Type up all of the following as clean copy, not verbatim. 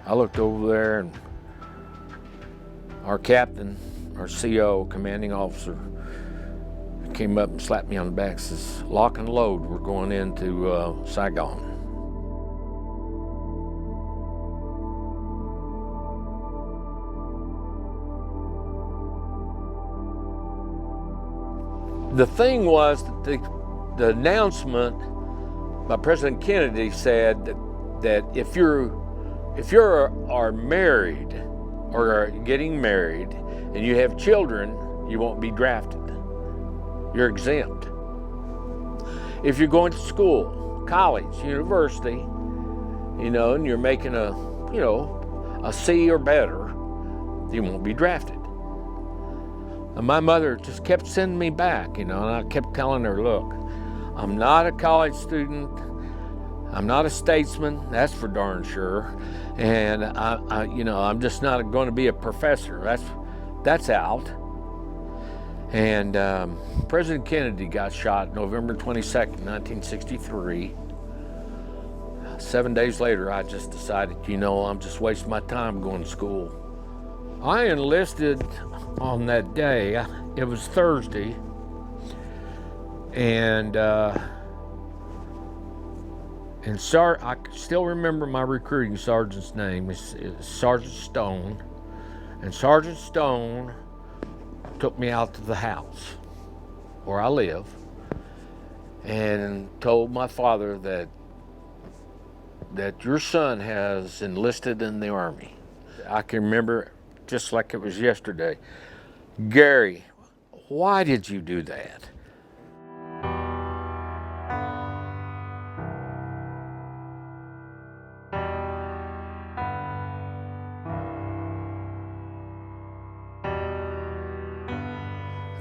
I looked over there and our captain, our CO, commanding officer, came up and slapped me on the back and says, "Lock and load, we're going into Saigon." The thing was that the announcement by President Kennedy said that if you are married or are getting married and you have children, you won't be drafted. You're exempt. If you're going to school, college, university, and you're making a C or better, you won't be drafted. And my mother just kept sending me back, and I kept telling her, look, I'm not a college student. I'm not a statesman, that's for darn sure. And I'm just not going to be a professor. That's out. And President Kennedy got shot November 22nd, 1963. 7 days later, I just decided, I'm just wasting my time going to school. I enlisted on that day. It was Thursday, and I still remember my recruiting sergeant's name. It's Sergeant Stone, and Sergeant Stone took me out to the house where I live and told my father that your son has enlisted in the Army. I can remember just like it was yesterday. Gary, why did you do that?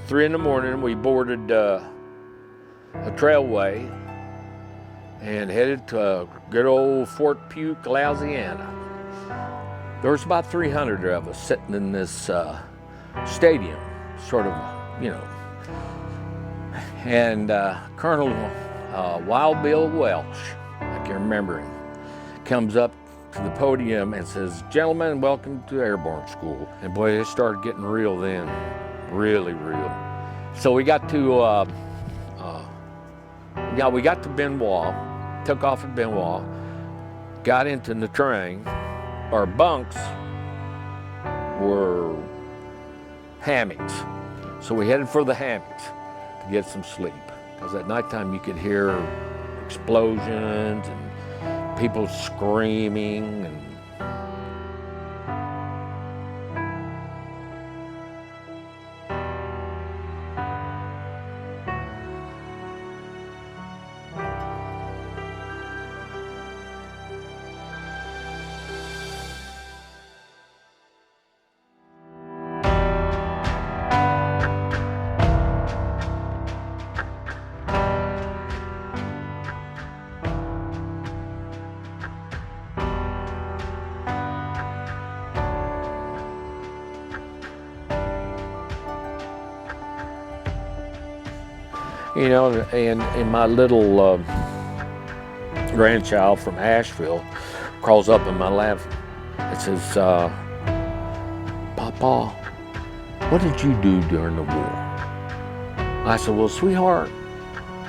Three in the morning, we boarded a trailway and headed to good old Fort Puke, Louisiana. There was about 300 of us sitting in this stadium, sort of, and Colonel Wild Bill Welch, I can remember him, comes up to the podium and says, "Gentlemen, welcome to Airborne School." And boy, it started getting real then, really real. So we got to Benoit, took off at Benoit, got into Nha Trang. Our bunks were hammocks, so we headed for the hammocks to get some sleep, because at nighttime you could hear explosions and people screaming. And and my little grandchild from Asheville crawls up in my lap and says, "Papa, what did you do during the war?" I said, "Well, sweetheart,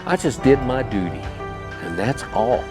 I just did my duty, and that's all."